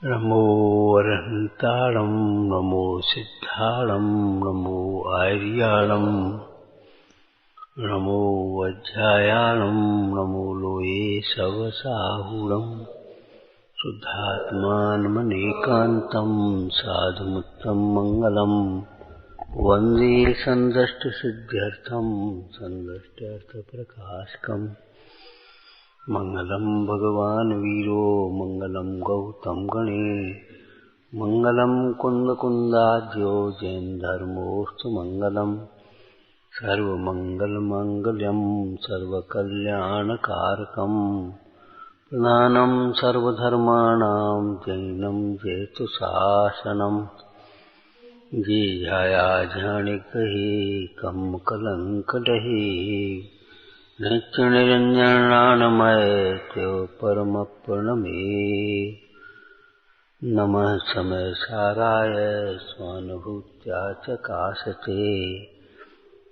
नमो अरहन्ताणं नमो सिद्धाणं नमो आर्याणं नमो वज्रायाणं नमो लोये सवसाहुणं शुद्धात्मानमनेकान्तं साधुमुत्तम मंगलम् वन्दे सन्दष्टसिद्ध्यर्थं सन्दष्ट्यर्थप्रकाशकम् मंगलम भगवान वीरो मंगलम गौतम गणे मंगलम कुंद कुंदाज्यो जैन धर्मोस्तु मंगलम सर्वमंगल मंगल्यम सर्वकल्याणकारकम प्रधानम सर्वधर्माणां जैनम जेतु शासनम जे जाया जाने कहे कम कलंक रहे नित्य निरंजनानमय त्यो परम प्रणमे नमः समय साराय स्वानुभूत्या चकाशते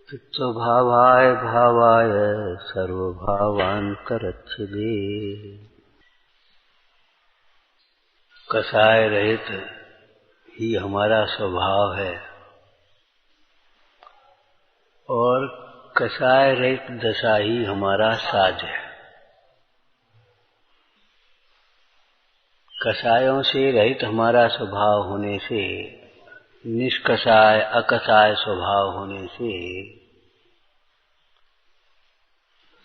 चित्तभावाय भावाय सर्वभावांतरच्छिदे। कसाय रहित ही हमारा स्वभाव है और कसाय रहित दशा ही हमारा साज है। कसायों से रहित हमारा स्वभाव होने से, निष्कसाय अकसाय स्वभाव होने से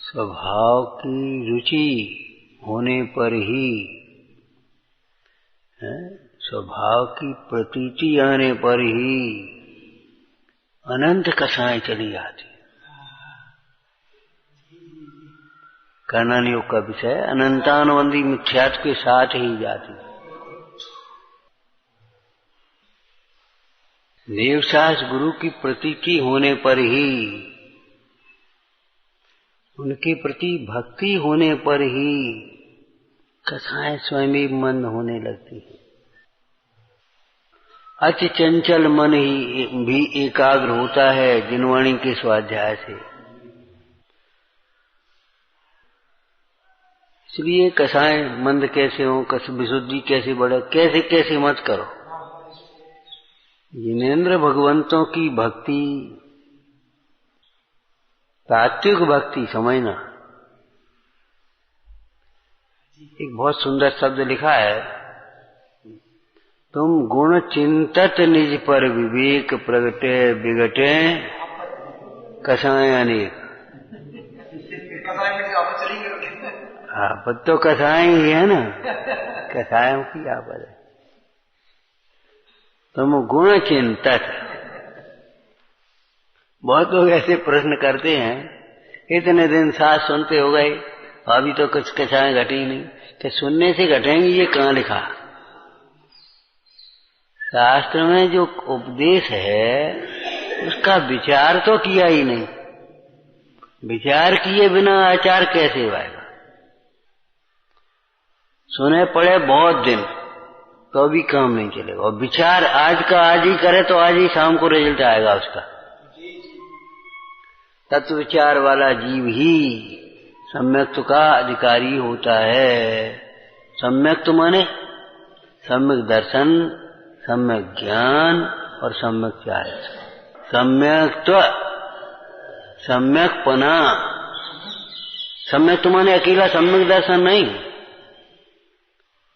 स्वभाव की रुचि होने पर ही, स्वभाव की प्रतीति आने पर ही अनंत कसाएं चली जाती। कर्णन योग का विषय अनंतानुबंधी मिथ्यात्व के साथ ही जाती। देवशास गुरु की प्रतीति होने पर ही, उनके प्रति भक्ति होने पर ही कसाएं स्वयं ही मंद होने लगती है। अति चंचल मन ही भी एकाग्र होता है जिनवाणी के स्वाध्याय से। इसलिए कसाएं मंद कैसे हो, विशुद्धि कैसे बढ़े, कैसे कैसे मत करो। जिनेंद्र भगवंतों की भक्ति, तात्विक भक्ति समझना। एक बहुत सुंदर शब्द लिखा है, तुम गुण चिंतत निज पर विवेक प्रगटे बिगटे कसाएं अनेक। आपत तो कसाएं ही है ना, कसायों की आपत है। तुम गुण चिंतत। बहुत लोग ऐसे प्रश्न करते हैं, इतने दिन साथ सुनते हो गए, अभी तो कुछ कसाएं घटी नहीं। कि सुनने से घटेंगी ये कहाँ लिखा? शास्त्र में जो उपदेश है उसका विचार तो किया ही नहीं। विचार किए बिना आचार कैसे आएगा? सुने पड़े बहुत दिन तो भी काम नहीं चलेगा। और विचार आज का आज ही करे तो आज ही शाम को रिजल्ट आएगा उसका। तत्व विचार वाला जीव ही सम्यक्त्व का अधिकारी होता है। सम्यक्त्व माने सम्यक दर्शन, सम्यक ज्ञान और सम्यक चारित्र। सम्यक्त्व, सम्यकपना। सम्यक्त्व माने अकेला सम्यक दर्शन नहीं,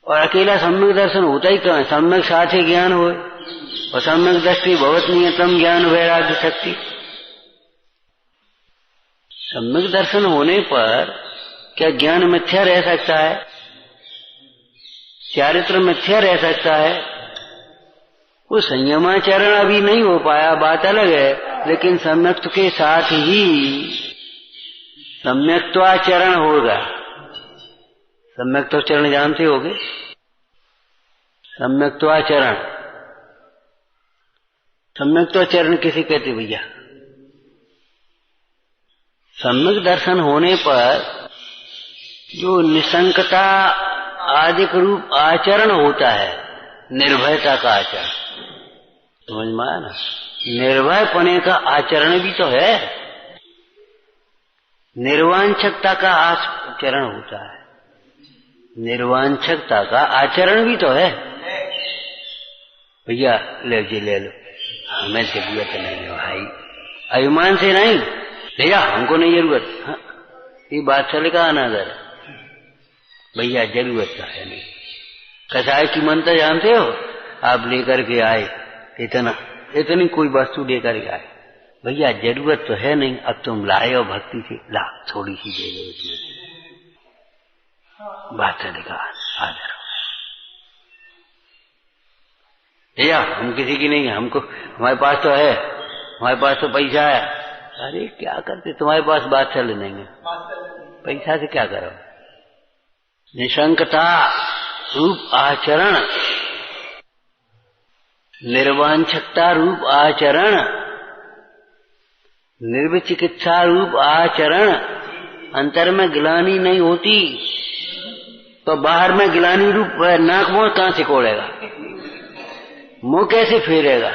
और अकेला सम्यक दर्शन होता ही कहाँ है? सम्यक साथे ज्ञान हो, और सम्यक दृष्टि भवत नियतम ज्ञान वैराग्य शक्ति। सम्यक दर्शन होने पर क्या ज्ञान मिथ्या रह सकता है? चारित्र मिथ्या रह सकता है? वो संयमाचरण अभी नहीं हो पाया, बात अलग है, लेकिन सम्यक्त्व के साथ ही सम्यक्त्वाचरण होगा। सम्यक्त्वाचरण जानते होगे? सम्यक्त्वाचरण, सम्यक्त्वाचरण किसे कहते भैया? सम्यक दर्शन होने पर जो निसंकता आदिक रूप आचरण होता है, निर्भयता का आचरण, समझ में आया ना? निर्भय पने का आचरण भी तो है, निर्वांछकता का आचरण होता है, निर्वांछकता का आचरण भी तो है। भैया ले जी ले लो, हमें जरूरत नहीं है भाई, अभिमान से नहीं भैया हमको नहीं जरूरत। हाँ, ये बात चले का अनादर है। भैया जरूरत तो है नहीं। कसाई की मंत्र जानते हो, आप लेकर के आए इतनी कोई वस्तु लेकर के आए, भैया जरूरत तो है नहीं, अब तुम लाए हो भक्ति से, ला थोड़ी सी दे दो इसमें, बात चले का आदर हो। भैया हम किसी की नहीं, हमको हमारे पास तो है, हमारे पास तो पैसा है। अरे क्या करते तुम्हारे पास बात चल नहीं, पैसा से क्या करो। निशंकता रूप आचरण, निर्वांछकता रूप आचरण, निर्विचिकित्सा रूप आचरण, अंतर में गिलानी नहीं होती तो बाहर में गिलानी रूप नाक मुंह कहां से कोड़ेगा, मुंह कैसे फेरेगा।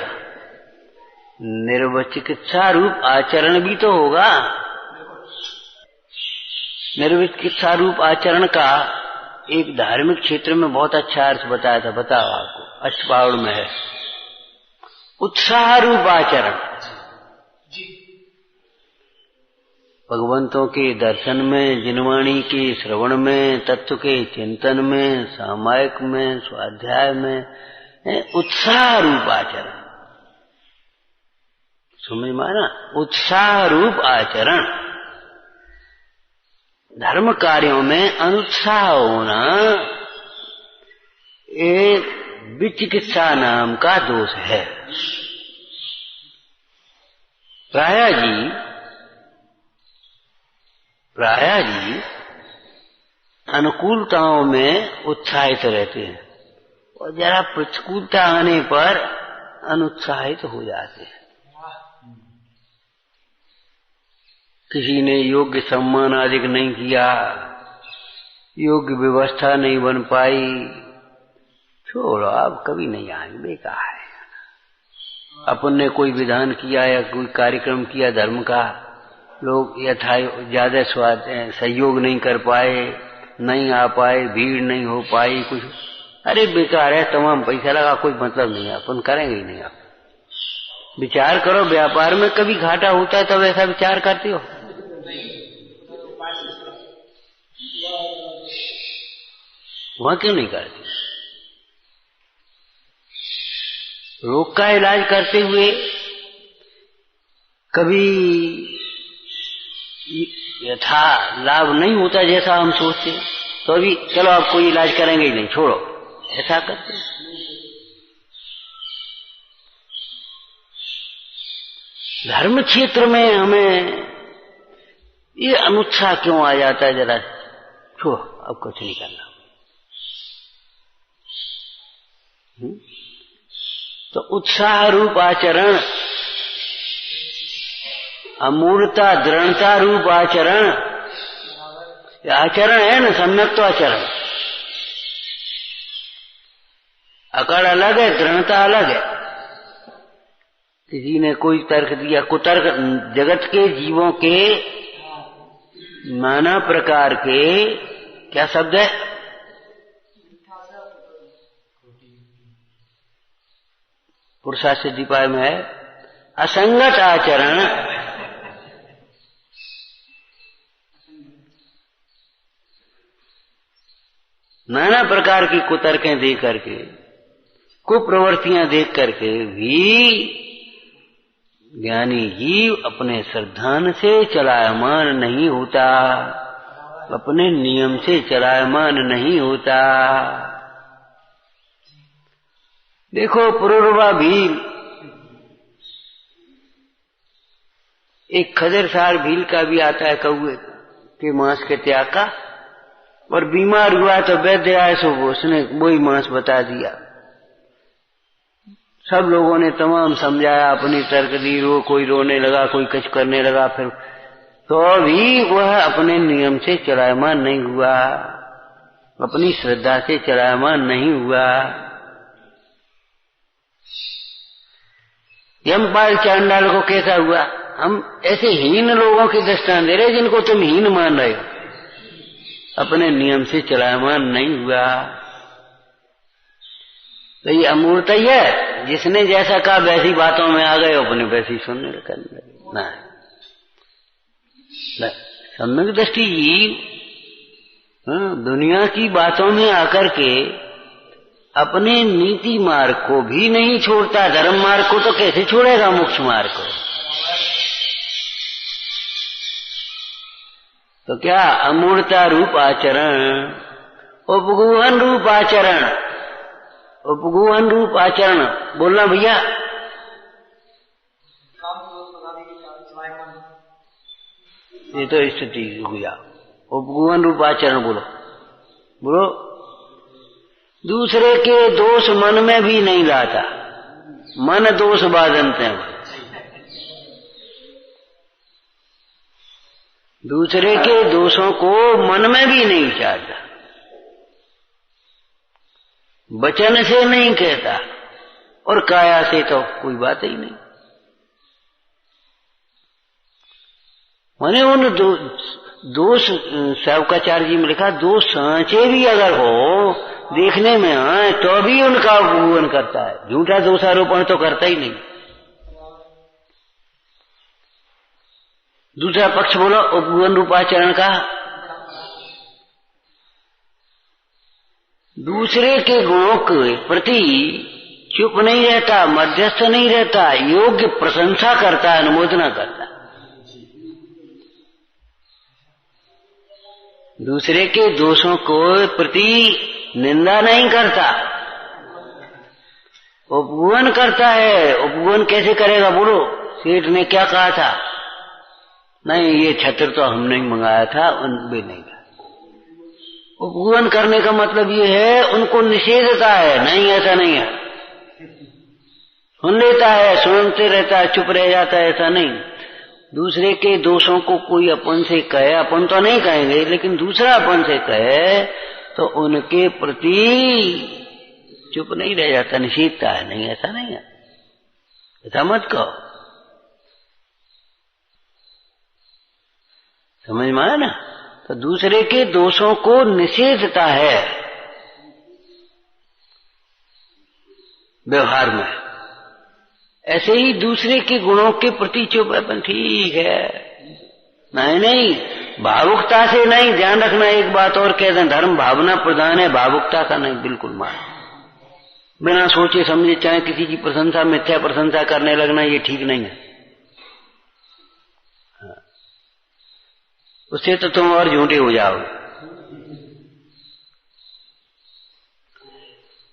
निर्विचिकित्सा रूप आचरण भी तो होगा। निर्विचिकित्सा रूप आचरण का एक धार्मिक क्षेत्र में बहुत अच्छा अर्थ बताया था, बताओ आपको, अष्टपावड़ में है, उत्साह रूप आचरण। भगवंतों के दर्शन में, जिनवाणी के श्रवण में, तत्व के चिंतन में, सामायिक में, स्वाध्याय में उत्साह रूप आचरण, समझ माना, उत्साह रूप आचरण। धर्म कार्यों में अनुत्साह होना एक विचिकित्सा नाम का दोष है। प्रायः जी अनुकूलताओं में उत्साहित रहते हैं और जरा प्रतिकूलता आने पर अनुत्साहित हो जाते हैं। किसी ने योग्य सम्मान आदि नहीं किया, योग्य व्यवस्था नहीं बन पाई, छोड़ो अब कभी नहीं आएंगे, बेकार है। अपन ने कोई विधान किया या कोई कार्यक्रम किया धर्म का, लोग यथा ज्यादा सहयोग नहीं कर पाए, नहीं आ पाए, भीड़ नहीं हो पाई कुछ, अरे बेकार है, तमाम पैसा लगा, कोई मतलब नहीं है, अपन करेंगे ही नहीं। आप विचार करो, व्यापार में कभी घाटा होता है तब ऐसा विचार करते हो, वहां क्यों नहीं करते। रोग का इलाज करते हुए कभी यथा लाभ नहीं होता जैसा हम सोचते, तो अभी चलो आप कोई इलाज करेंगे ही नहीं, छोड़ो, ऐसा करते। धर्म क्षेत्र में हमें ये अनुत्साह क्यों आ जाता है, जरा छोड़ो अब कुछ नहीं करना। तो उत्साह रूप आचरण, अमूर्ता दृढ़ता रूप आचरण, आचरण है ना, सम्यक तो आचरण। अकड़ अलग है, दृढ़ता अलग है। किसी ने कोई तर्क दिया, कुतर्क, जगत के जीवों के नाना प्रकार के क्या शब्द है, पुरुषार्थ सिद्धिपाय में है, असंगत आचरण, नाना प्रकार की कुतर्कें देख करके, कुप्रवृत्तियां देख करके भी ज्ञानी जीव अपने श्रद्धान से चलायमान नहीं होता, अपने नियम से चलायमान नहीं होता। देखो पुरुरवा भील, एक खजरसार भील का भी आता है कौए के मांस के त्याग का, और बीमार हुआ तो वैद्य आए सो उसने वही मांस बता दिया। सब लोगों ने तमाम समझाया, अपनी तर्क दी, कोई रोने लगा, कोई कुछ करने लगा, फिर तो भी वह अपने नियम से चलायमान नहीं हुआ, अपनी श्रद्धा से चलायमान नहीं हुआ। यमपाल चांडाल को कैसा हुआ, हम ऐसे हीन लोगों की दृष्टांत दे रहे जिनको तुम हीन मान रहे हो, अपने नियम से चलायमान नहीं हुआ। तो ये अमूर्त ही है, जिसने जैसा कहा वैसी बातों में आ गए, अपने वैसी सुनने लगे ना। सम्यक दृष्टि दुनिया की बातों में आकर के अपने नीति मार्ग को भी नहीं छोड़ता, धर्म मार्ग को तो कैसे छोड़ेगा, मोक्ष मार्ग को। तो क्या अमूर्ता रूप आचरण, उपगुहन रूप आचरण, उपगुहन रूप आचरण बोलना भैया। ये तो स्थिति भैया, उपगुहन रूप आचरण बोलो, बोलो। दूसरे के दोष मन में भी नहीं लाता, मन दोष बाधनते हैं। दूसरे के दोषों को मन में भी नहीं चाहता, वचन से नहीं कहता, और काया से तो कोई बात ही नहीं। माने उन दोष शावकाचार्य जी में लिखा, दोष सांचे भी अगर हो देखने में आए तो भी उनका उपगुहन करता है, झूठा दोषारोपण तो करता ही नहीं। दूसरा पक्ष बोलो उपगुहन रूपाचरण का, दूसरे के गुणों के प्रति चुप नहीं रहता, मध्यस्थ नहीं रहता, योग्य प्रशंसा करता, अनुमोदना करता। दूसरे के दोषों को प्रति निंदा नहीं करता, उपगुहन करता है। उपगुहन कैसे करेगा बोलो? सेठ ने क्या कहा था, नहीं ये छत्र तो हमने ही मंगाया था, उनमें नहीं था। उपगुहन करने का मतलब ये है उनको निषेधता है, नहीं ऐसा नहीं है। सुन लेता है, सुनते रहता है, चुप रह जाता है, ऐसा नहीं। दूसरे के दोषों को कोई अपन से कहे, अपन तो नहीं कहेंगे, लेकिन दूसरा अपन से कहे तो उनके प्रति चुप नहीं रह जाता, निषेधता है, नहीं ऐसा नहीं है, ऐसा मत कहो। समझ में आया ना? तो दूसरे के दोषों को निषेधता है व्यवहार में। ऐसे ही दूसरे के गुणों के प्रति चुप अपन ठीक है, नहीं नहीं, भावुकता से नहीं। ध्यान रखना एक बात और कह दें, धर्म भावना प्रधान है, भावुकता का नहीं, बिल्कुल मान। बिना सोचे समझे चाहे किसी की प्रशंसा, मिथ्या प्रशंसा करने लगना, ये ठीक नहीं है। उससे तो तुम और झूठे हो जाओगे।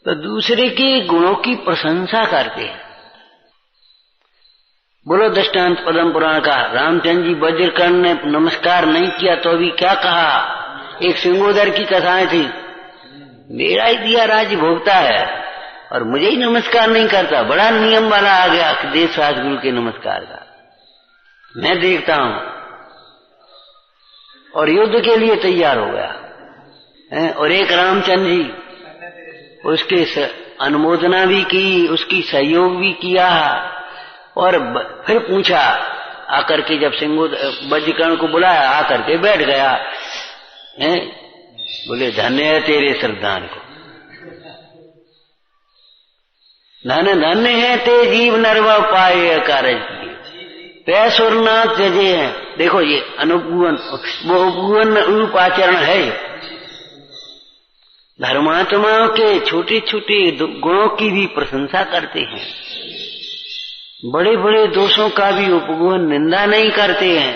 तो दूसरे के गुणों की प्रशंसा करते हैं। बोलो दृष्टांत पद्म पुराण का, रामचंद्र जी वज्रकर्ण ने नमस्कार नहीं किया तो भी क्या कहा? एक सिंगोदर की कथाएं थी, मेरा ही दिया राज्य भोगता है और मुझे ही नमस्कार नहीं करता। बड़ा नियम वाला आ गया देश राजगुरु के नमस्कार का, मैं देखता हूं, और युद्ध के लिए तैयार हो गया। और एक रामचंद्र जी उसके अनुमोदना भी की, उसकी सहयोग भी किया, और फिर पूछा आकर के, जब वज्रकर्ण को बुलाया आकर के बैठ गया, बोले धन्य है तेरे श्रद्धान को, धन्य धन्य है ते जीव नरवा पाए कारज किए, पैसुर नाथ जजे हैं। देखो ये अनुपगुहन, वो उपगुहन रूप आचरण है। धर्मात्माओं के छोटे छोटे गुणों की भी प्रशंसा करते हैं, बड़े बड़े दोषों का भी उपगुहन निंदा नहीं करते हैं,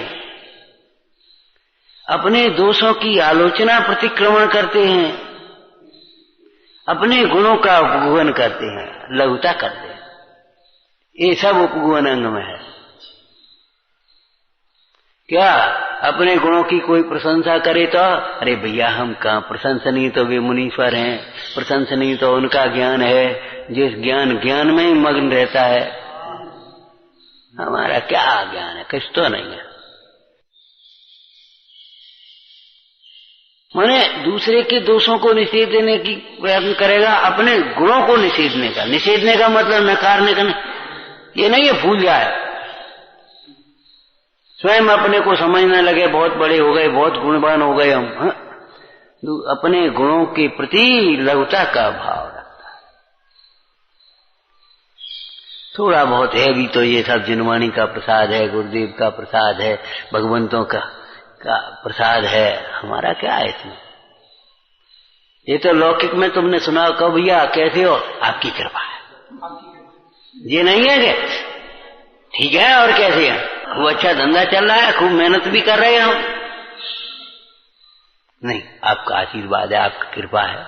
अपने दोषों की आलोचना प्रतिक्रमण करते हैं, अपने गुणों का उपगुहन करते हैं, लघुता करते हैं। ये सब उपगुहन अंग में है। क्या अपने गुणों की कोई प्रशंसा करे तो अरे भैया हम कहाँ प्रशंसनीय, तो वे मुनीश्वर हैं, प्रशंसनीय तो उनका ज्ञान है जिस ज्ञान में ही मग्न रहता है, हमारा क्या ज्ञान है, कुछ तो नहीं है। माने दूसरे के दोषों को निषेध देने की प्रयत्न करेगा, अपने गुणों को निषेधने का। निषेधने का मतलब नकारने का नहीं, ये नहीं है भूल जाए, स्वयं अपने को समझने लगे बहुत बड़े हो गए, बहुत गुणवान हो गए हम। अपने गुणों के प्रति लघुता का भाव रखता है। थोड़ा बहुत है भी तो ये सब जिनवाणी का प्रसाद है, गुरुदेव का प्रसाद है, भगवंतों का प्रसाद है। हमारा क्या है इसमें? ये तो लौकिक में तुमने सुना, कहो भैया कैसे हो, आपकी कृपा है। ये नहीं है क्या? ठीक है, और कैसे है? खूब अच्छा धंधा चल रहा है, खूब मेहनत भी कर रहे हैं हम। नहीं, आपका आशीर्वाद है, आपकी कृपा है।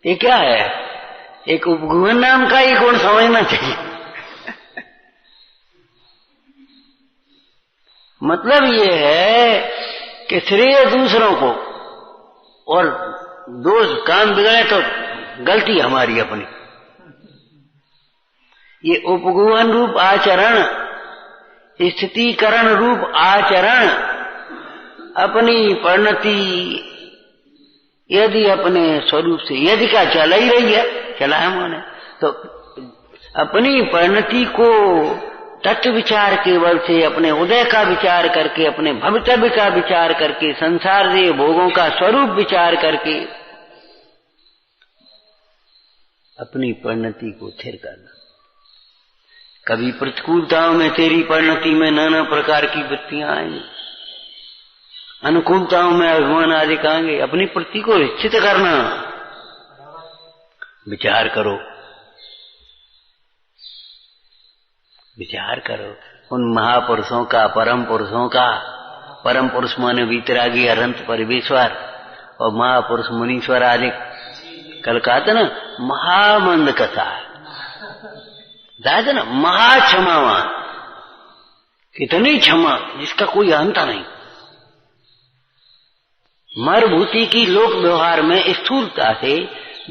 ये क्या है? एक उपगुण नाम का ही गुण समझना चाहिए। मतलब ये है कि श्रेय दूसरों को और दोष काम बिगड़े तो गलती हमारी अपनी। ये उपगुण रूप आचरण, स्थितीकरण रूप आचरण, अपनी परिणति यदि अपने स्वरूप से यदि का चला ही रही है, चला है माने, तो अपनी परिणति को तत्व विचार के बल से, अपने उदय का विचार करके, अपने भवितव्य का विचार करके, संसार से भोगों का स्वरूप विचार करके अपनी परिणति को स्थिर करना। कभी प्रतिकूलताओं में तेरी परिणति में नाना प्रकार की वृत्तियां आएंगी, अनुकूलताओं में अभिमान आदि आएंगे। अपनी प्रति को निश्चित करना, विचार करो, विचार करो उन महापुरुषों का, परम पुरुषों का। परम पुरुष माने वीतरागी, अनंत परिवेश्वर, और महापुरुष मुनीश्वर आदि। कल कहा था ना, महामंद कथा ना, महाक्षमावान, कितनी क्षमा जिसका कोई अंत नहीं। मरभूति की लोक व्यवहार में स्थूलता से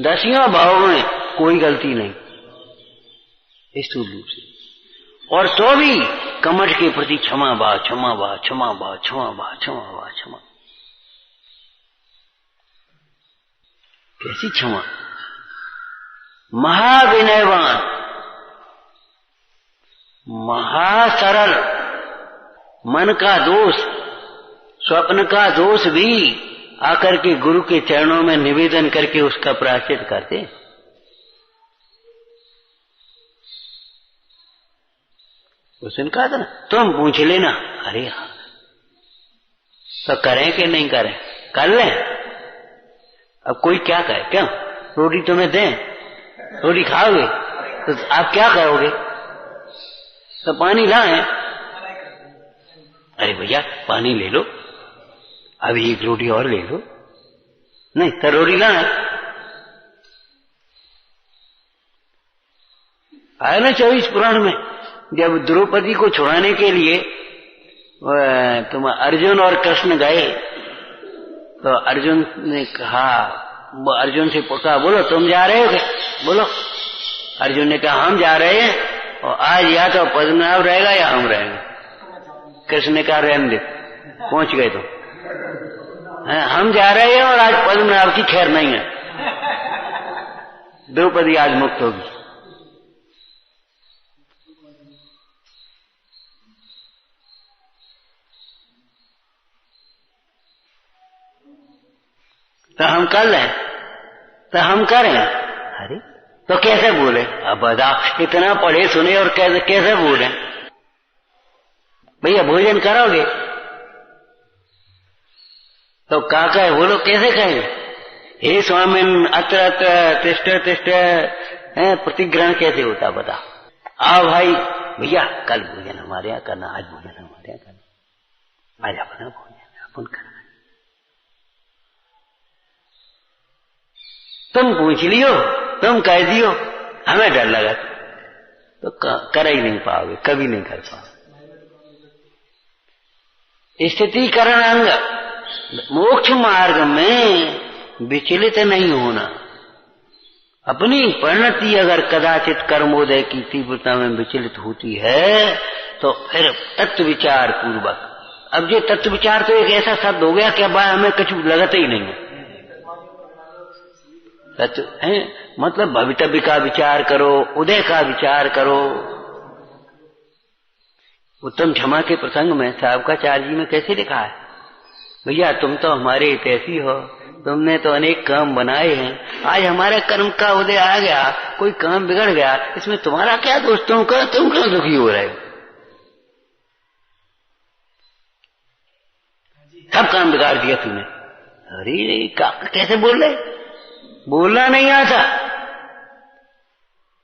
दसियों भावों में कोई गलती नहीं स्थूल रूप से, और तो भी कमठ के प्रति क्षमा भाव, क्षमा भाव, क्षमा भाव, क्षमा भाव, क्षमा भाव, क्षमा। कैसी क्षमा? महाविनयवान, महासरल, मन का दोष, स्वप्न का दोष भी आकर के गुरु के चरणों में निवेदन करके उसका प्रायश्चित करते। उसने कहा था ना, तुम पूछ लेना। अरे हाँ, तो करें कि नहीं करें? कर लें। अब कोई क्या कहे, क्यों? रोटी तुम्हें दें, रोटी खाओगे तो आप क्या करोगे? तो पानी लाएं। अरे भैया पानी ले लो, अभी एक रोटी और ले लो। नहीं तो रोटी लाएं। आया ना 24 पुराण में, जब द्रौपदी को छुड़ाने के लिए तुम अर्जुन और कृष्ण गए, तो अर्जुन ने कहा, अर्जुन से पूछा, बोलो तुम जा रहे हो क्या? बोलो। अर्जुन ने कहा हम जा रहे हैं, और आज या तो पद्मनाभ रहेगा या हम रहेंगे। कृष्ण ने कहा रहने दे, पहुंच गए तो हम जा रहे हैं और आज पद्मनाभ की खैर नहीं है। द्रौपदी आज मुक्त होगी। तो हम कर लें, तो हम करें। अरे तो कैसे बोले? अब बता, इतना पढ़े सुने और कैसे बोले? भैया भोजन करोगे? तो का कहे, बोलो कैसे कहे? हे स्वामिन अत्र अत्र तिष्ठ तिष्ठ, प्रतिग्रहण कैसे होता बता? आओ भाई, भैया कल भोजन हमारे यहाँ करना, आज भोजन हमारे यहाँ करना, आज अपना भोजन अपन करना। तुम पूछ लियो, तुम कह दियो, हमें डर लगा तो कर ही नहीं पाओगे, कभी नहीं कर पाओगे। स्थितीकरण अंग, मोक्ष मार्ग में विचलित नहीं होना। अपनी परिणति अगर कदाचित कर्मोदय की तीव्रता में विचलित होती है तो फिर तत्व विचार पूर्वक। अब ये तत्व विचार तो एक ऐसा शब्द हो गया कि अब हमें कुछ लगता ही नहीं है। तत्व है मतलब भवितव्य का विचार करो, उदय का विचार करो। उत्तम क्षमा के प्रसंग में साहबकाचार्य जी में कैसे लिखा है, भैया तुम तो हमारे हितैषी हो, तुमने तो अनेक काम बनाए हैं, आज हमारे कर्म का उदय आ गया, कोई काम बिगड़ गया, इसमें तुम्हारा क्या दोष? तुम क्यों दुखी हो रहे हो? सब काम बिगाड़ दिया तूने। अरे कैसे बोल रहे? बोलना नहीं आता।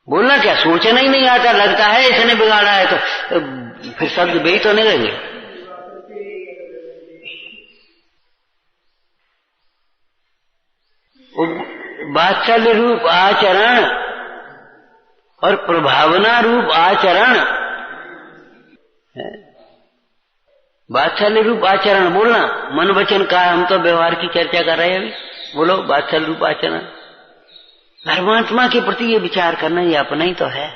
बोलना क्या, सोचना ही नहीं आता। लगता है इसने बिगाड़ा है तो फिर शब्द बे तो नहीं रहेंगे। वात्सल्य रूप आचरण और प्रभावना रूप आचरण, वात्सल्य रूप आचरण बोलना, मन वचन का, हम तो व्यवहार की चर्चा कर रहे हैं अभी। बोलो वात्सल्य रूप आचरण, परमात्मा के प्रति ये विचार करना, ये अपना ही तो है,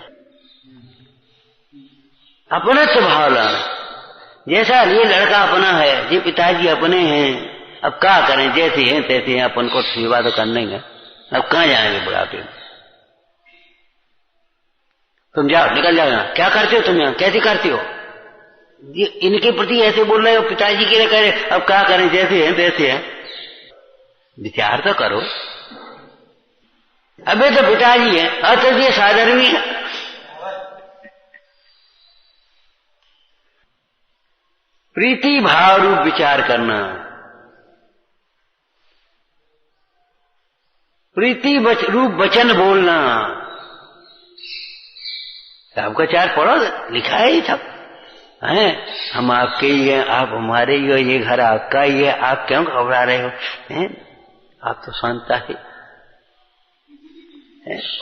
अपना स्वभाव लाना। जैसा ये लड़का अपना है, ये पिताजी अपने हैं, अब क्या करें, जैसे हैं तैसे हैं, अपन को सेवा तो करना ही है, अब कहाँ जाएंगे बुढ़ापे में? तुम जाओ, निकल जाओ यहाँ। क्या करते हो तुम यहाँ, कैसे करते हो? ये इनके प्रति ऐसे बोल रहे हो, पिताजी के लिए कह रहे, अब क्या करें, जैसे हैं तैसे हैं। विचार तो करो। अबे तो पिताजी है, अब तो ये साधर्मी है। प्रीति भाव रूप विचार करना, प्रीति रूप वचन बोलना। आपका चार पढ़ो, लिखा है ही सब है, हम आपके ही हैं, आप हमारे ही हो, ये घर आपका ही है, आप क्यों घबरा रहे हो? हैं? आप तो शांता है।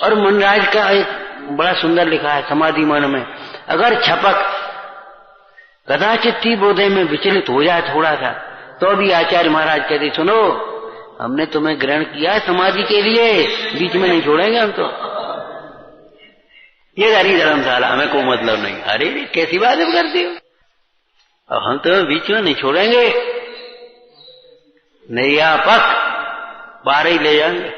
और मनराज का एक बड़ा सुंदर लिखा है समाधि मन में, अगर छपक कदाचित बोधे में विचलित हो जाए थोड़ा सा, तो भी आचार्य महाराज कहते, सुनो हमने तुम्हें ग्रहण किया समाधि के लिए, बीच में नहीं छोड़ेंगे हम तो। ये हरी धर्मशाला, हमें कोई मतलब नहीं। अरे कैसी बात है करती हो? अब हम तो बीच में नहीं छोड़ेंगे, नैया पक बाहर ही ले जाएंगे।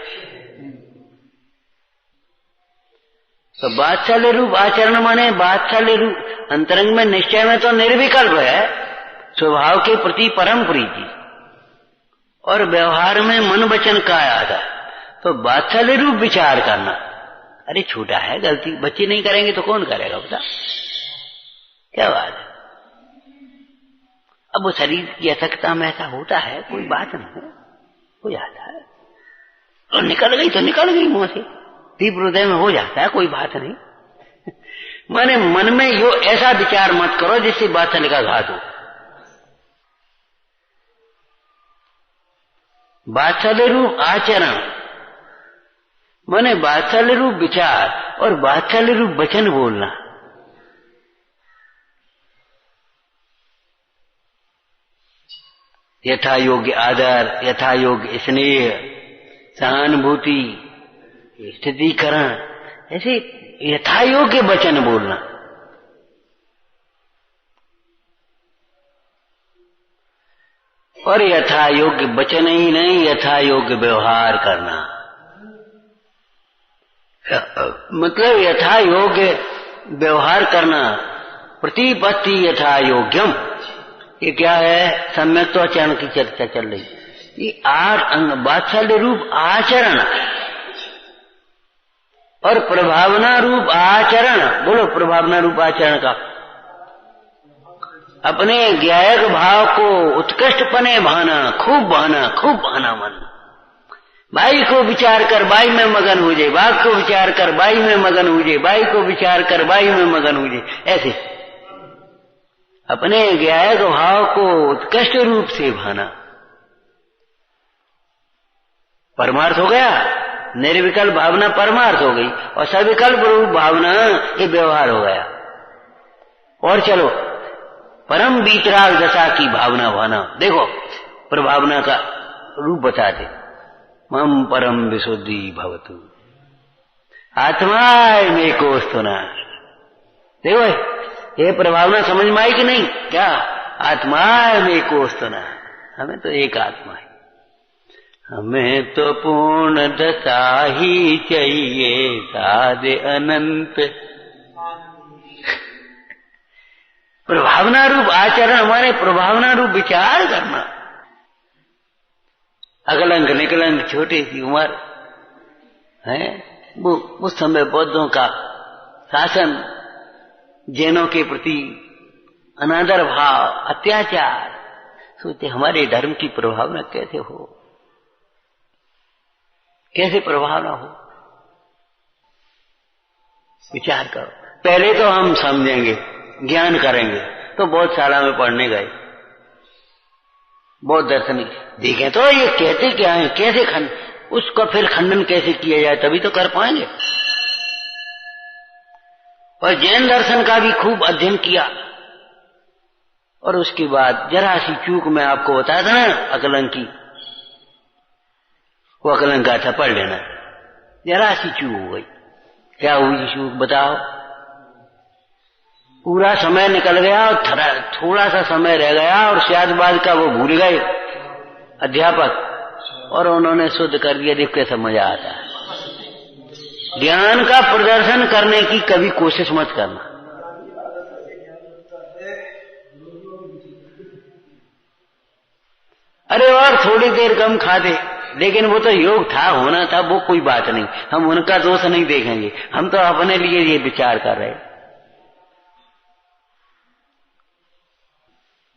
तो वात्सल्य रूप आचरण माने वात्सल्य रूप अंतरंग में, निश्चय में तो निर्विकल्प है, स्वभाव के प्रति परम प्रीति, और व्यवहार में मन वचन का आधा। तो वात्सल्य रूप विचार करना, अरे छोटा है, गलती बच्चे नहीं करेंगे तो कौन करेगा, बता क्या बात है। अब वो शरीर की असक्ता में ऐसा होता है, कोई बात नहीं है, हो जाता है, और निकल गई तो निकल गई मुंह से, तीव्र हृदय में हो जाता है, कोई बात नहीं। माने मन में यो ऐसा विचार मत करो जिससे वात्सल्य का घात हो। वात्सल्य रूप आचरण माने वात्सल्य रूप विचार और वात्सल्य रूप वचन बोलना। यथा योग्य आदर, यथा योग्य स्नेह, सहानुभूति, स्थितीकरण, ऐसे यथा योग्य वचन बोलना। और यथा योग्य वचन ही नहीं, यथा योग्य व्यवहार करना, मतलब यथा योग्य व्यवहार करना। प्रतिपत्ति यथा योग्यम, ये क्या है? सम्यक तो आचरण की चर्चा चल रही। ये 8 अंग, वात्सल्य रूप आचरण और प्रभावना रूप आचरण। बोलो प्रभावना रूप आचरण का, अपने ज्ञायक भाव को उत्कृष्टपने भाना, खूब बहाना मन। बाई को विचार कर बाई में मगन हो जाए, बाघ को विचार कर बाई में मगन हो जाए, बाई को विचार कर बाई में मगन हो जाए। ऐसे अपने ज्ञायक भाव को उत्कृष्ट रूप से भाना। परमार्थ हो गया, निर्विकल्प भावना परमार्थ हो गई, और सविकल्प रूप भावना ये व्यवहार हो गया। और चलो परम बीतराग दशा की भावना भाना। देखो प्रभावना का रूप बताते, मम परम विशुद्धि भवतु आत्मा में को स्तुना। देखो ये प्रभावना समझ में आई कि नहीं? क्या आत्मा में को स्तुना, हमें तो एक आत्मा है, हमें तो पूर्ण दशा ही चाहिए, साधे अनंत। प्रभावना रूप आचरण हमारे प्रभावना रूप विचार करना। अकलंक निकलंक छोटी सी उम्र है। वो उस समय बौद्धों का शासन, जैनों के प्रति अनादर भाव, अत्याचार, सोचते हमारे धर्म की प्रभावना कैसे हो, कैसे प्रभावना हो, विचार करो। पहले तो हम समझेंगे, ज्ञान करेंगे, तो बौद्ध शाला में पढ़ने गए, बौद्ध दर्शन देखें तो ये कहते क्या है, कैसे उसका फिर खंडन कैसे किया जाए, तभी तो कर पाएंगे। और जैन दर्शन का भी खूब अध्ययन किया, और उसके बाद जरा सी चूक मैं आपको बताया था ना अकलंक की, वो अकलंक का था, पढ़ लेना। जरा सी चूक हो गई, क्या हुई चूक बताओ? पूरा समय निकल गया और थोड़ा सा समय रह गया, और शायद बाद का वो भूल गए अध्यापक, और उन्होंने शुद्ध कर दिया। देख कैसा मजा आता है। ज्ञान का प्रदर्शन करने की कभी कोशिश मत करना। अरे और थोड़ी देर कम खा दे, लेकिन वो तो योग था, होना था, वो कोई बात नहीं, हम उनका दोष नहीं देखेंगे, हम तो अपने लिए ये विचार कर रहे।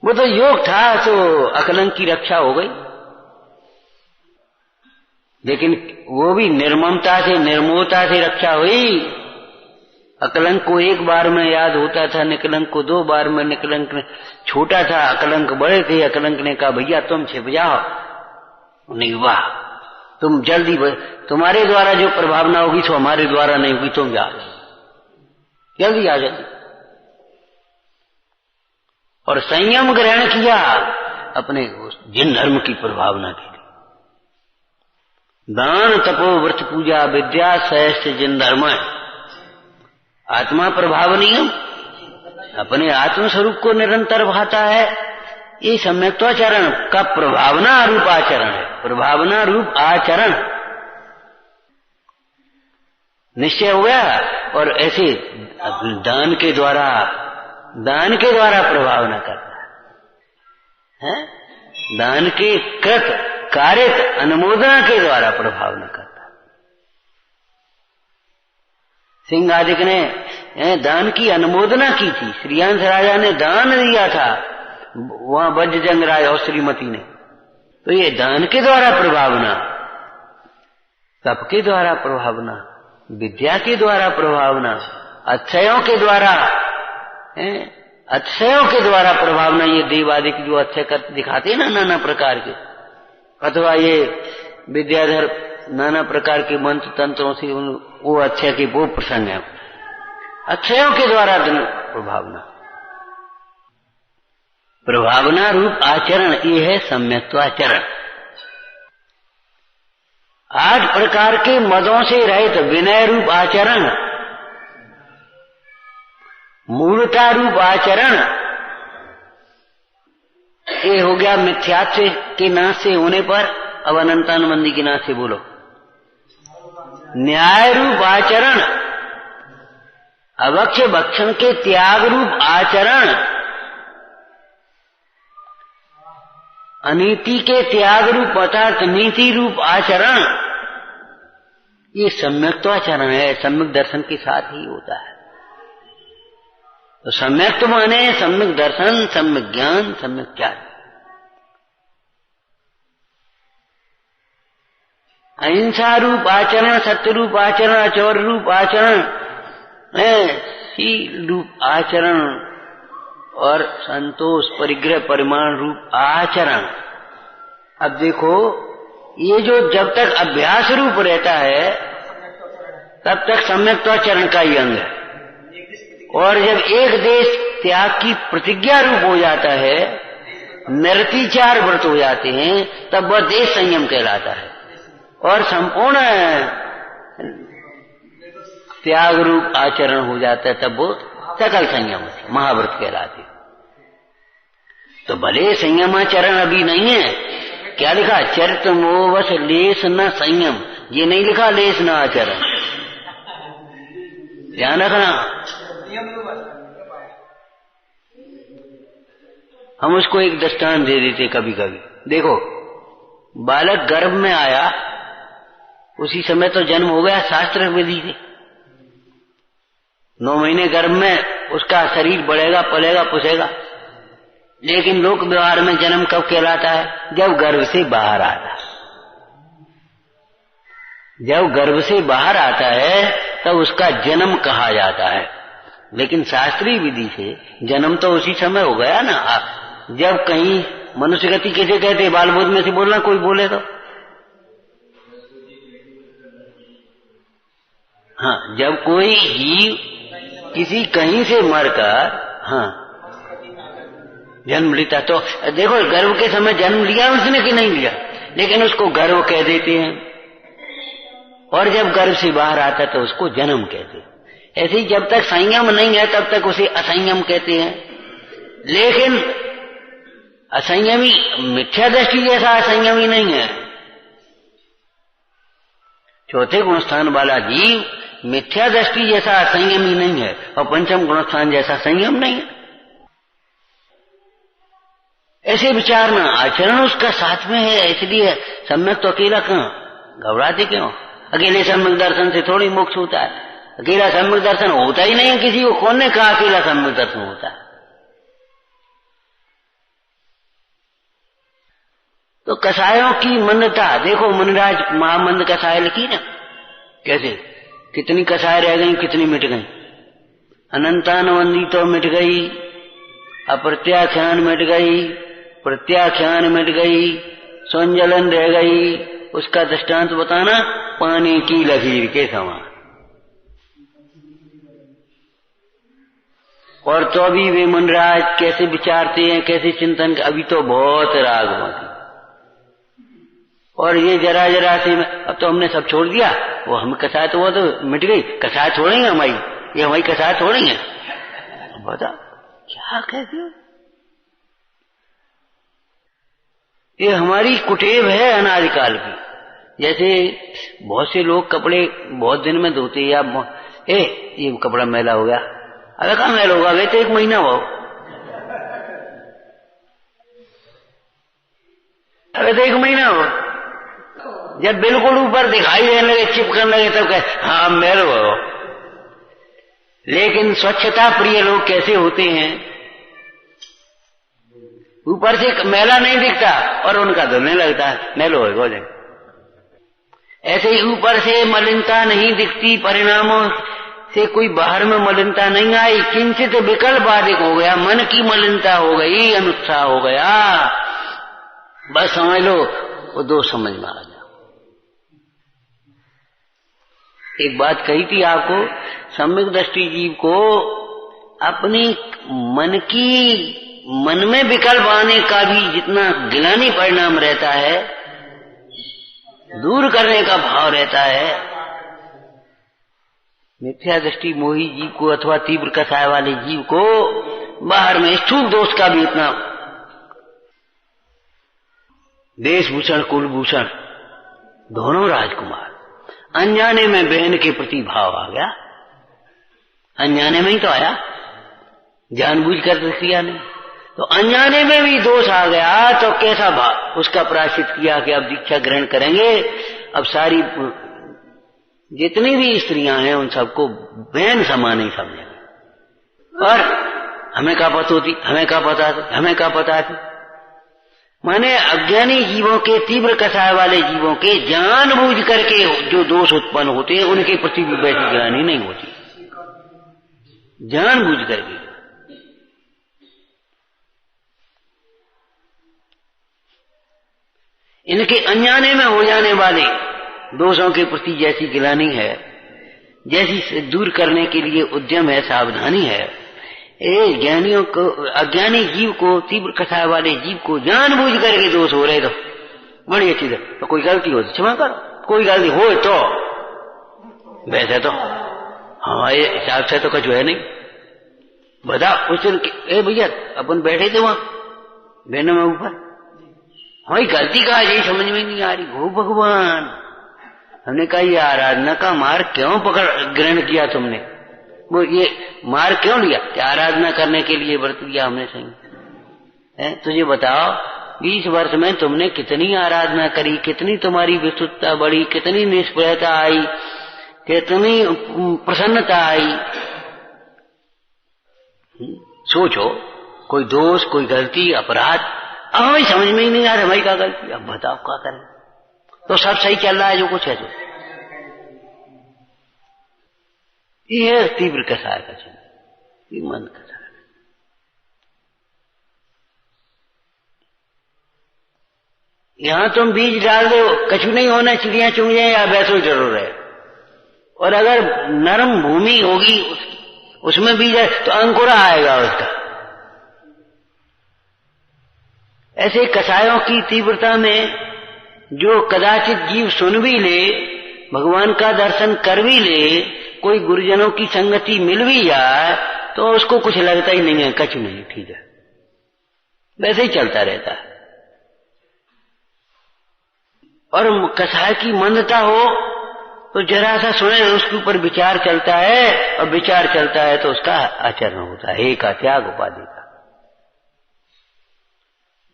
वो तो योग था, तो अकलंक की रक्षा हो गई, लेकिन वो भी निर्ममता से, निर्मोहता से रक्षा हुई। अकलंक को एक बार में याद होता था, निकलंक को 2 बार में। निकलंक छोटा था, अकलंक बड़े थे। अकलंक ने कहा भैया तुम छिप जाओ, नहीं वाह तुम जल्दी, तुम्हारे द्वारा जो प्रभावना होगी तो हमारे द्वारा नहीं होगी, तुम जाओ जल्दी आ जाओ। और संयम ग्रहण किया अपने जिन धर्म की प्रभावना के लिए। दान तपो व्रत पूजा विद्या सहस्त्र जिन धर्म है। आत्मा प्रभाव नियम अपने आत्म स्वरूप को निरंतर भाता है, ये सम्यक्त्वाचरण का प्रभावना रूप आचरण है। प्रभावना रूप आचरण निश्चय हो गया। और ऐसे दान के द्वारा प्रभावना करता है, दान के कृत कारित अनुमोदना के द्वारा प्रभावना करता है। सिंहादिक ने दान की अनुमोदना की थी, श्रीयांश राजा ने दान दिया था वहां वज्रजंग राय और श्रीमती ने। तो ये दान के द्वारा प्रभावना, तप के द्वारा प्रभावना, विद्या के द्वारा प्रभावना, अक्षयों के द्वारा प्रभावना। ये देवादिक जो अक्षय कर दिखाते हैं ना नाना प्रकार के, अथवा ये विद्याधर नाना प्रकार के मंत्र तंत्रों से वो अक्षय के वो प्रसंग है। अक्षयों के द्वारा प्रभावना रूप आचरण, ये है सम्यक्त्वाचरण। 8 प्रकार के मदों से रहित विनय रूप आचरण, मूलता रूप आचरण, ये हो गया मिथ्यात्व के नाश से होने पर। अब अनंतानुबंधी के नाश से बोलो। न्याय रूप आचरण, अवक्ष भक्षण के त्याग रूप आचरण, अनीति के त्याग रूप अर्थात नीति रूप आचरण, ये सम्यक्त्वाचरण है। सम्यक दर्शन के साथ ही होता है। तो सम्यक्त माने सम्यक दर्शन, सम्यक ज्ञान, सम्यक ज्ञान। अहिंसा रूप आचरण, सत्य रूप आचरण, अचौर रूप आचरण, शील रूप आचरण और संतोष परिग्रह परिमाण रूप आचरण। अब देखो, ये जो जब तक अभ्यास रूप रहता है तब तक सम्यक्त्वाचरण का ही अंग है। और जब एक देश त्याग की प्रतिज्ञा रूप हो जाता है, निरतिचार व्रत हो जाते हैं, तब वह देश संयम कहलाता है। और संपूर्ण त्याग रूप आचरण हो जाता है, तब वो सकल संयम महाव्रत कहलाते। तो भले संयमाचरण अभी नहीं है, क्या लिखा? चरित मोवश लेस न संयम, ये नहीं लिखा लेस न आचरण। ध्यान रखना। हम उसको एक दृष्टांत दे देते कभी कभी। देखो, बालक गर्भ में आया उसी समय तो जन्म हो गया शास्त्र विधि से। 9 महीने गर्भ में उसका शरीर बढ़ेगा, पलेगा, पुछेगा। लेकिन लोक व्यवहार में जन्म कब कहलाता है? जब गर्भ से बाहर आता है। जब गर्भ से बाहर आता है तब उसका जन्म कहा जाता है। लेकिन शास्त्रीय विधि से जन्म तो उसी समय हो गया ना। जब कहीं मनुष्य गति कैसे कहते? बालबोध में से बोलना, कोई बोले तो। हाँ, जब कोई जीव किसी कहीं से मरकर जन्म लेता, तो देखो गर्भ के समय जन्म लिया उसने कि नहीं लिया, लेकिन उसको गर्भ कह देते हैं। और जब गर्भ से बाहर आता तो उसको जन्म कहते हैं। ऐसे ही जब तक संयम नहीं है तब तक उसे असंयम कहते हैं। लेकिन असंयमी मिथ्या दृष्टि जैसा असंयमी नहीं है। चौथे गुणस्थान वाला जीव मिथ्या दृष्टि जैसा असंयमी नहीं है और पंचम गुणस्थान जैसा संयम नहीं है। ऐसे विचारना, आचरण उसका साथ में है। इसलिए सम्यक तो अकेला कहां? घबराते क्यों? अकेले सम्यक दर्शन से थोड़ी मोक्ष होता है। अकेला सम्यक दर्शन होता ही नहीं किसी को। कौन ने कहा अकेला सम्यक दर्शन होता है? तो कसायों की मंदता देखो, मनराज महामंद कसाय लिखी ना, कैसे कितनी कसाय रह गई, कितनी मिट गई। अनंतानवंदी तो मिट गई, अप्रत्याख्यान मिट गई, प्रत्याख्यान मिट गई, संजलन रह गई। उसका दृष्टांत बताना, पानी की लकीर के समान। और तो भी वे मनराज कैसे विचारते हैं, कैसे चिंतन, अभी तो बहुत राग बाकी। और ये जरा जरा से अब तो हमने सब छोड़ दिया। वो हम कसाय तो वो तो मिट गई, कसाय छोड़ेंगे हमारी? ये हमारी कसाय छोड़ेंगे? बता क्या कहते हो? ये हमारी कुटेव है अनादिकाल की। जैसे बहुत से लोग कपड़े बहुत दिन में धोते, या ये कपड़ा मैला हो गया, अरे कहाँ मैला होगा, वे तो 1 महीना हो, अरे तो 1 महीना हो। जब बिल्कुल ऊपर दिखाई देने लगे, चिपकने लगे, तब कहे हाँ मैल हो। लेकिन स्वच्छता प्रिय लोग कैसे होते हैं? ऊपर से मैला नहीं दिखता और उनका धुलने लगता है, मैल हो जाए। ऐसे ही ऊपर से मलिनता नहीं दिखती, परिणामों से कोई बाहर में मलिनता नहीं आई, किंचित विकल्प बाधिक हो गया, मन की मलिनता हो गई, अनुत्साह हो गया, बस समझ लो वो दोष समझ में आ गया। एक बात कही थी आपको, सम्यक दृष्टि जीव को अपनी मन में विकल्प आने का भी जितना गिलानी परिणाम रहता है, दूर करने का भाव रहता है। मिथ्या दृष्टि मोही जीव को अथवा तीव्र कसाय वाले जीव को बाहर में स्थूल दोष का भी इतना, देशभूषण कुलभूषण दोनों राजकुमार, अनजाने में बहन के प्रति भाव आ गया। अनजाने में ही तो आया, जानबूझ कर किया नहीं। तो अनजाने में भी दोष आ गया तो कैसा भाव? उसका प्रायश्चित किया कि अब दीक्षा ग्रहण करेंगे, अब सारी जितनी भी स्त्रियां हैं उन सबको बहन समान ही समझेंगे। और हमें क्या पता होती, हमें क्या पता थी। माने अज्ञानी जीवों के, तीव्र कसाय वाले जीवों के जानबूझ करके जो दोष उत्पन्न होते हैं उनके प्रति भी वैसी ज्ञानी नहीं होती, जानबूझ करके। इनके अनजाने में हो जाने वाले दोषों के प्रति जैसी गिलानी है, जैसी दूर करने के लिए उद्यम है, सावधानी है, ज्ञानियों को, अज्ञानी जीव को, तीव्र कसाय वाले जीव को जानबूझ करके दोष हो रहे तो बड़ी अच्छी है। तो कोई गलती हो तो क्षमा करो, कोई गलती हो तो, वैसे तो हमारे हिसाब से तो कुछ है नहीं। बता उस दिन भैया अपन बैठे थे वहां बहनों में ऊपर, हमारी गलती कहा यही समझ में नहीं आ रही। हो भगवान, हमने कहा ये आराधना का मार्ग क्यों ग्रहण किया तुमने? वो ये मार्ग क्यों लिया? आराधना करने के लिए व्रत लिया हमने, सही है? तुझे बताओ 20 वर्ष में तुमने कितनी आराधना करी, कितनी तुम्हारी विशुद्धता बढ़ी, कितनी निष्फलता आई, कितनी प्रसन्नता आई। सोचो, कोई दोष, कोई गलती, अपराध, अब हमें समझ में ही नहीं आ रहा भाई क्या गलती, अब बताओ क्या करें। तो सब सही चल रहा है जो कुछ है। जो ये है तीव्र कसाय का चिन्ह, ये मन कसाय। यहां तुम बीज डाल दो, कछु नहीं होना, चिड़िया चुंग जाए या बैठो जरूर है। और अगर नरम भूमि होगी उसमें बीज है तो अंकुरा आएगा उसका। ऐसे कसायों की तीव्रता में जो कदाचित जीव सुन भी ले, भगवान का दर्शन कर भी ले, कोई गुरुजनों की संगति मिल भी जाए तो उसको कुछ लगता ही नहीं है, कछु नहीं, ठीक है, वैसे ही चलता रहता है। और कसाय की मंदता हो तो जरा सा सुने उसके ऊपर विचार चलता है, और विचार चलता है तो उसका आचरण होता है, एक त्याग उपाधि का।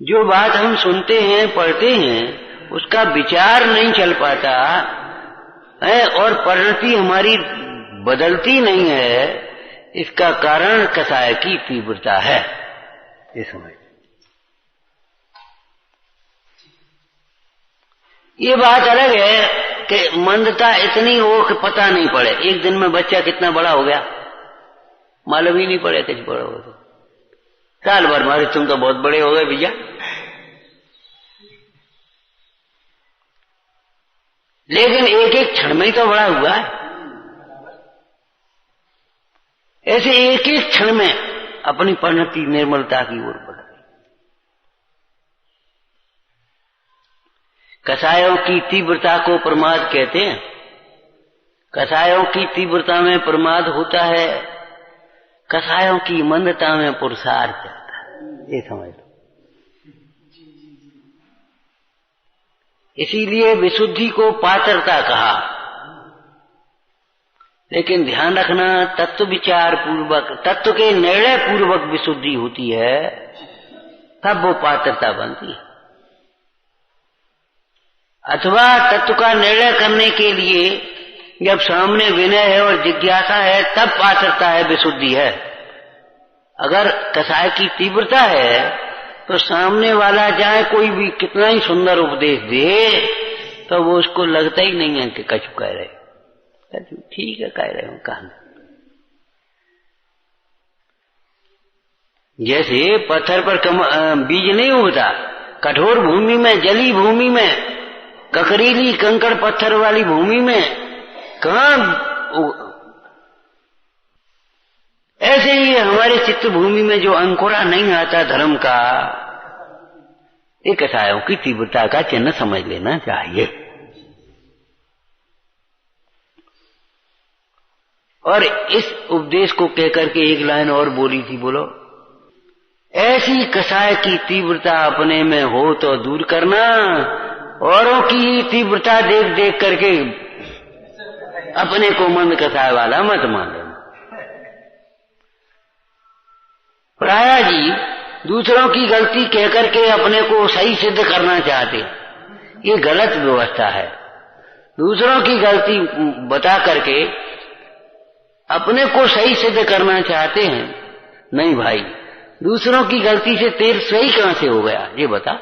जो बात हम सुनते हैं, पढ़ते हैं, उसका विचार नहीं चल पाता है और परिणति हमारी बदलती नहीं है, इसका कारण कसाय की तीव्रता है। ये समझ, ये बात अलग है कि मंदता इतनी हो कि पता नहीं पड़े। एक दिन में बच्चा कितना बड़ा हो गया मालूम ही नहीं पड़े, कुछ बड़ा हो तो साल भर मारे तुम तो बहुत बड़े हो गए भैया। लेकिन एक एक क्षण में ही तो बड़ा हुआ है। ऐसे एक एक क्षण में अपनी परिणति निर्मलता की ओर बढ़ गई। कसायों की तीव्रता को प्रमाद कहते हैं। कसायों की तीव्रता में प्रमाद होता है, कसायों की मंदता में पुरुषार्थ चलता है, ये समझ लो। इसीलिए विशुद्धि को पात्रता कहा। लेकिन ध्यान रखना, तत्व विचार पूर्वक, तत्व के निर्णय पूर्वक विशुद्धि होती है, तब वो पात्रता बनती है। अथवा तत्व का निर्णय करने के लिए जब सामने विनय है और जिज्ञासा है तब पात्रता है, विशुद्धि है। अगर कसाय की तीव्रता है तो सामने वाला जाए कोई भी कितना ही सुंदर उपदेश दे तो वो उसको लगता ही नहीं है कि कछु कह रहे, कछु ठीक है कह रहे हो कहा। जैसे पत्थर पर बीज नहीं उगता, कठोर भूमि में, जली भूमि में, ककरीली कंकड़ पत्थर वाली भूमि में कहां। ऐसे ही हमारे चित्त भूमि में जो अंकुरा नहीं आता धर्म का, ये कसायों की तीव्रता का चिन्ह समझ लेना चाहिए। और इस उपदेश को कहकर के एक लाइन और बोली थी, बोलो, ऐसी कसाय की तीव्रता अपने में हो तो दूर करना, औरों की तीव्रता देख देख करके अपने को मंद कसाय वाला मत मान लेना। प्राय जी दूसरों की गलती कहकर के अपने को सही सिद्ध करना चाहते, ये गलत व्यवस्था है। दूसरों की गलती बता करके अपने को सही सिद्ध करना चाहते हैं, नहीं भाई, दूसरों की गलती से तेरे सही कहां से हो गया ये बता।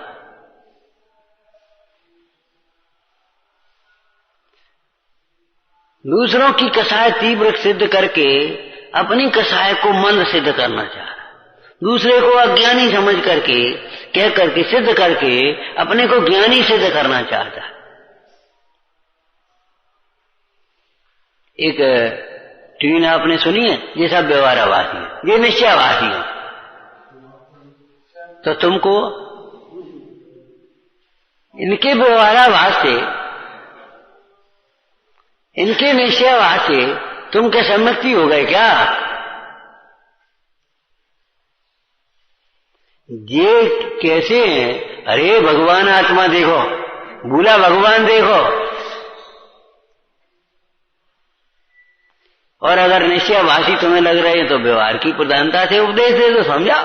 दूसरों की कसाय तीव्र सिद्ध करके अपनी कसाय को मंद सिद्ध करना चाह रहा, दूसरे को अज्ञानी समझ करके कह करके सिद्ध करके अपने को ज्ञानी सिद्ध करना चाहता। एक ट्वीन आपने सुनी है, ये सब व्यवहारवासी है, ये निश्चयवासी है, तो तुमको इनके व्यवहाराभास से, इनके निश्चयवाद से तुम क्या सम्मति हो गए क्या? ये कैसे हैं? अरे भगवान आत्मा देखो, भूला भगवान देखो। और अगर निश्चयवासी तुम्हें लग रहे हैं तो व्यवहार की प्रधानता से उपदेश दे दो, समझा।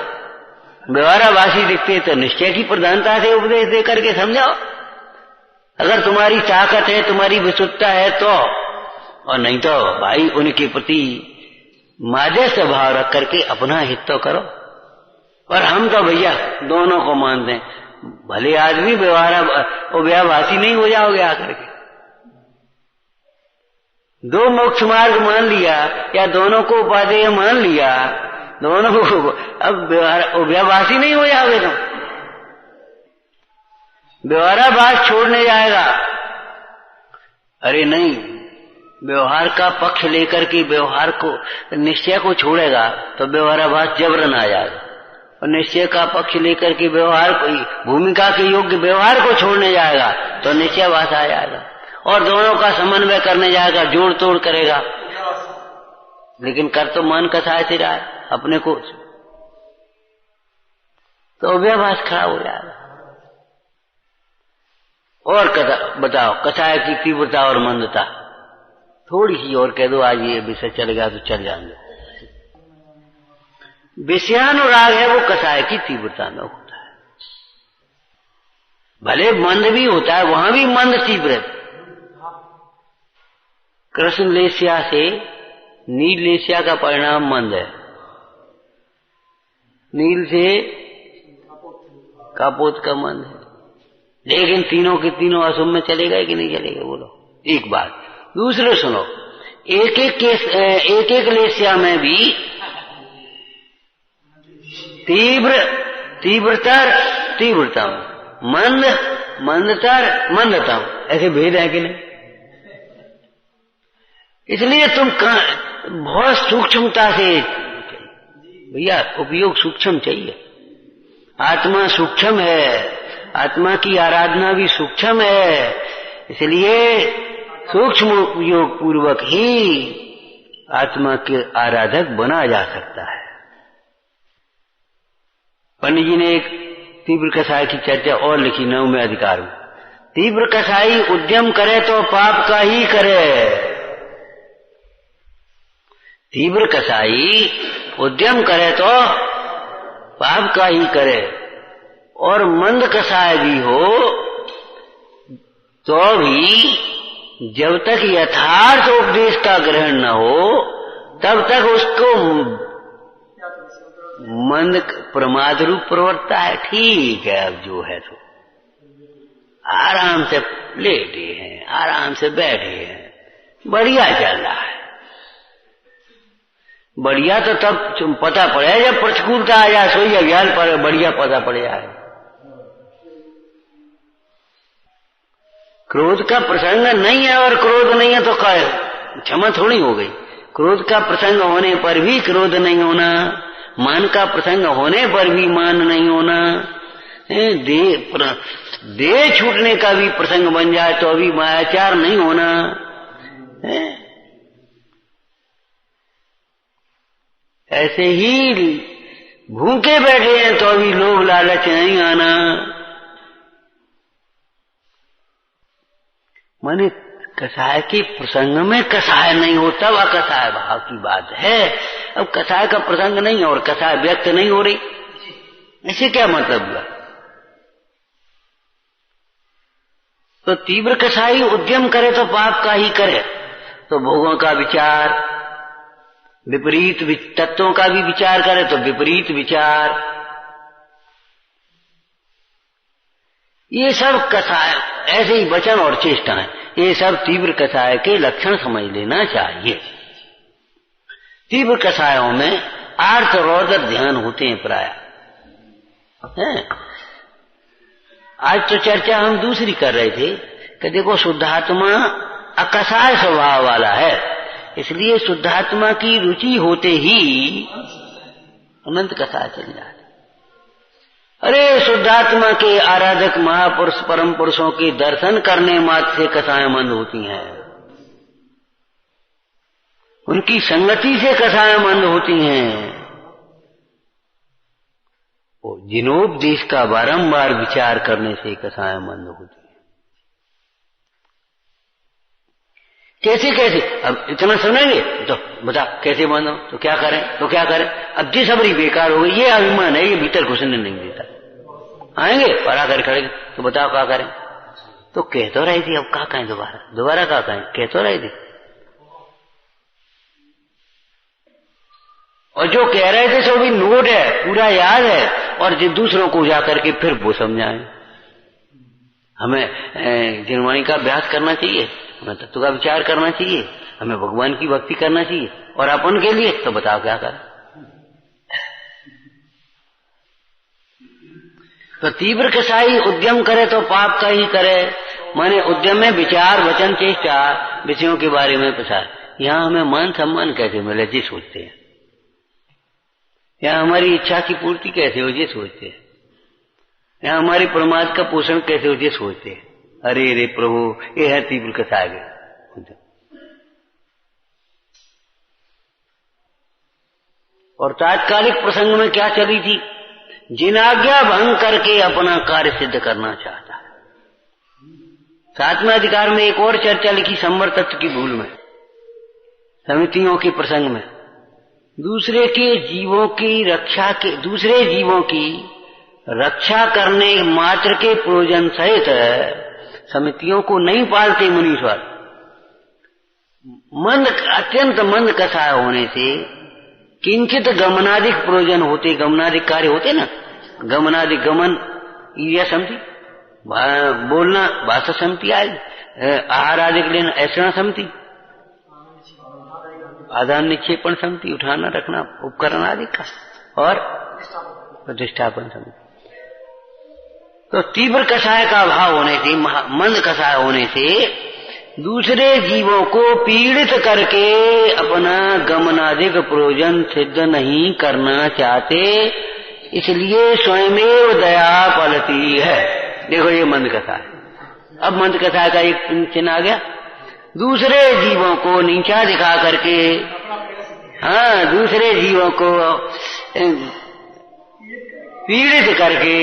व्यवहाराभासी दिखते तो निश्चय की प्रधानता से उपदेश दे करके समझाओ। अगर तुम्हारी ताकत है, तुम्हारी विशुद्धता है तो, और नहीं तो भाई उनके प्रति मादे स्वभाव रख करके अपना हित तो करो। और हम तो भैया दोनों को मानते हैं, भले आदमी व्यवहाराभासी नहीं हो जाओगे आकर के। दो मोक्ष मार्ग मान लिया या दोनों को उपादेय मान लिया, दोनों को अब व्यवहाराभासी नहीं हो जाओगे तुम। व्यवहाराभास छोड़ने जाएगा, अरे नहीं, व्यवहार का पक्ष लेकर के व्यवहार को निश्चय को छोड़ेगा तो व्यवहाराभास जबरन आ जाएगा, और निश्चय का पक्ष लेकर के व्यवहार को, भूमिका के योग्य व्यवहार को छोड़ने जाएगा तो निश्चयभास आ जाएगा, और दोनों का समन्वय करने जाएगा, जोड़ तोड़ करेगा, लेकिन कर तो मन कसाय से रहा है अपने को, तो अव्यवहास खराब हो जाएगा। और बताओ कसाय की तीव्रता और मंदता, थोड़ी सी और कह दो, आज ये विषय चल गया तो चल जाएंगे। विषयानुराग है वो कसाय की तीव्रता में होता है, भले मंद भी होता है, वहां भी मंद तीव्र। कृष्ण लेस्या से नील लेस्या का परिणाम मंद है, नील से कापोत का मंद है, लेकिन तीनों के तीनों अशुभ में चलेगा कि नहीं चलेगा बोलो। एक बात। दूसरे सुनो, एक एक लेस्या में भी तीव्रतम, मंदतम, ऐसे भेद है कि नहीं? इसलिए तुम बहुत सूक्ष्मता से, भैया उपयोग सूक्ष्म चाहिए। आत्मा सूक्ष्म है, आत्मा की आराधना भी सूक्ष्म है, इसलिए सूक्ष्म उपयोग पूर्वक ही आत्मा के आराधक बना जा सकता है। पंडित जी ने एक तीव्र कसाय की चर्चा और लिखी 9वें अधिकार में। तीव्र कसाई उद्यम करे तो पाप का ही करे, तीव्र कसाई उद्यम करे तो पाप का ही करे, और मंद कसाय भी हो तो भी जब तक यथार्थ उपदेश का ग्रहण न हो तब तक उसको मंद प्रमाद रूप प्रवृत्ता है। ठीक है, अब जो है तो आराम से लेटे हैं, आराम से बैठे हैं, बढ़िया चल रहा है। बढ़िया तो तब पता पड़े जब प्रतिकूलता आ जाए, सोई अज्ञान पर बढ़िया पता पड़ जाए। क्रोध का प्रसंग नहीं है और क्रोध नहीं है तो क्षमा थोड़ी हो गई। क्रोध का प्रसंग होने पर भी क्रोध नहीं होना, मान का प्रसंग होने पर भी मान नहीं होना, देह छूटने का भी प्रसंग बन जाए तो अभी मायाचार नहीं होना, ऐसे ही भूखे बैठे हैं तो अभी लोभ लालच नहीं आना। माने कसाय के प्रसंग में कसाय नहीं होता, वह कसाय भाव की बात है। अब कसाय का प्रसंग नहीं और कसाय व्यक्त नहीं हो रही, इसे क्या मतलब हुआ? तो तीव्र कसाई उद्यम करे तो पाप का ही करे, तो भोगों का विचार, विपरीत तत्वों का भी विचार करे तो विपरीत विचार, ये सब कसाय, ऐसे ही वचन और चेष्टाएं, ये सब तीव्र कसाय के लक्षण समझ लेना चाहिए। तीव्र कसायों में आर्त रोदर ध्यान होते हैं प्राय। आज तो चर्चा हम दूसरी कर रहे थे कि देखो शुद्धात्मा अकसाय स्वभाव वाला है, इसलिए शुद्धात्मा की रुचि होते ही अनंत कसाय चल जाते। अरे शुद्धात्मा के आराधक महापुरुष परम पुरुषों के दर्शन करने मात्र से कसाएं मंद होती हैं, उनकी संगति से कसाएं मंद होती हैं। जिनोपदेश का बारंबार विचार करने से कसाएं मंद होती हैं। कैसे कैसे, अब इतना सुनेंगे तो बता कैसे मानो, तो क्या करें तो क्या करें। अब जिस सबरी बेकार हो गई, ये अभिमान है, ये भीतर घुसने नहीं देता। आएंगे और आकर खड़े तो बताओ क्या करें, तो कह तो रही थी, अब क्या कहें, दोबारा क्या कहें, कह तो रही थी। और जो कह रहे थे सो भी नोट है, पूरा याद है, और जो दूसरों को जाकर के फिर वो समझाएं। हमें जिनवाणी का अभ्यास करना चाहिए, हमें तत्व का विचार करना चाहिए, हमें भगवान की भक्ति करना चाहिए, और अपन के लिए तो बताओ क्या करें। तो तीव्र कसाई उद्यम करे तो पाप का ही करे, माने उद्यम में विचार वचन चेष्टा विषयों के बारे में प्रसार। यहाँ हमें मान सम्मान कैसे मिले जी सोचते हैं, यहाँ हमारी इच्छा की पूर्ति कैसे हो ये सोचते हैं, यहाँ हमारी प्रमाद का पोषण कैसे हो ये सोचते हैं। अरे रे प्रभु, ये है तीव्र कसाई। और तात्कालिक प्रसंग में क्या चली थी, जिनाज्ञा भंग करके अपना कार्य सिद्ध करना चाहता है। 7वें अधिकार में एक और चर्चा लिखी संवर तत्व की भूल में, समितियों के प्रसंग में। दूसरे जीवों की रक्षा करने मात्र के प्रयोजन सहित समितियों को नहीं पालते मुनीश्वर। अत्यंत मंद कसाय होने से किंचित गमनादिक प्रयोजन होते, गमनादिक कार्य होते ना, गमनादिक गमन या समिति, बोलना भाषा समिति आएगी, आहार आदि लेना ऐसा समिति, आदान निक्षेपण समिति, उठाना रखना उपकरण आदि का, और प्रतिष्ठापन समिति। तो तीव्र कषाय का भाव होने से, मंद कषाय होने से दूसरे जीवों को पीड़ित करके अपना गमनादिक प्रयोजन सिद्ध नहीं करना चाहते, इसलिए स्वयमेव दया पलती है। देखो ये मंद कषाय। अब मंद कषाय का एक चिन्ह आ गया, दूसरे जीवों को नीचा दिखा करके, हाँ, दूसरे जीवों को पीड़ित करके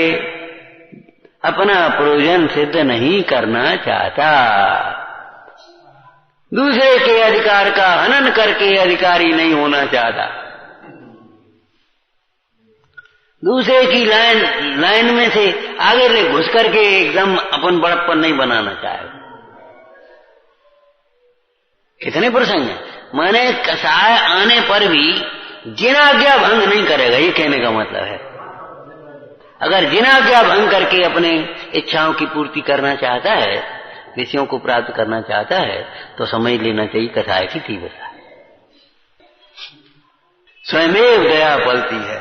अपना प्रयोजन सिद्ध नहीं करना चाहता, दूसरे के अधिकार का हनन करके अधिकारी नहीं होना चाहता, दूसरे की लाइन में से आगे घुस करके एकदम अपन बड़प्पन नहीं बनाना चाहेगा। कितने प्रसंग है, माने कसाय आने पर भी जिनाज्ञा भंग नहीं करेगा, ये कहने का मतलब है। अगर जिनाज्ञा भंग करके अपने इच्छाओं की पूर्ति करना चाहता है, विषयों को प्राप्त करना चाहता है, तो समझ लेना चाहिए कसाय की तीव्रता। स्वयमेव दया पलती है,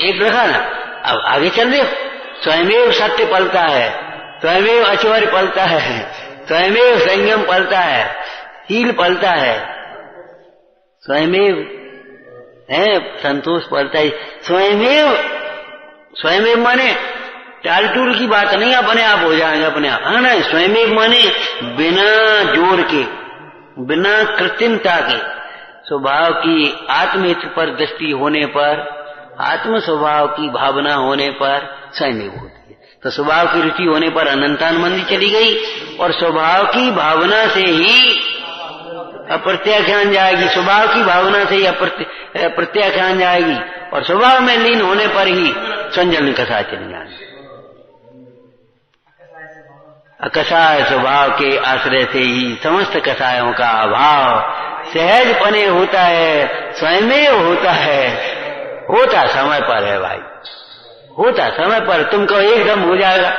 एक रखा ना, अब आगे चल रहे, स्वयमेव सत्य पलता है, स्वयमेव अचौर्य पलता है, स्वयमेव संयम पलता है, शील पलता है, स्वयमेव है संतोष पलता है। स्वयमेव माने टाल टूल की बात नहीं, अपने आप हो जाएंगे अपने आप, है ना। स्वयमेव माने बिना जोड़ के, बिना कृत्रिमता के, स्वभाव की आत्महित पर दृष्टि होने पर, आत्म स्वभाव की भावना होने पर स्वयमेव होती है। तो स्वभाव की रुचि होने पर अनंतानुबंधी चली गई, और स्वभाव की भावना से ही अप्रत्याख्यान जाएगी, स्वभाव की भावना से ही अप्रत्याख्यान जाएगी, और स्वभाव में लीन होने पर ही संजल कसाय चली जाएगी। अकसाय स्वभाव के आश्रय से ही समस्त कसायों का अभाव सहज पने होता है, स्वयमेव होता है, होता समय पर है भाई, होता समय पर। तुमको एकदम हो जाएगा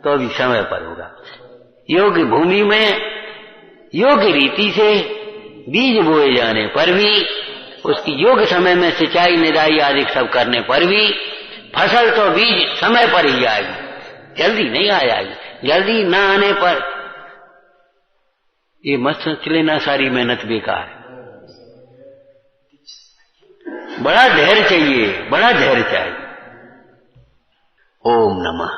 तो भी समय पर होगा। योग्य भूमि में योग्य रीति से बीज बोए जाने पर भी, उसकी योग्य समय में सिंचाई निदाई आदि सब करने पर भी फसल तो बीज समय पर ही आएगी, जल्दी नहीं आ जाएगी। जल्दी ना आने पर ये मत सोच लेना सारी मेहनत बेकार है। बड़ा धैर्य चाहिए, बड़ा धैर्य चाहिए। ओम नमः।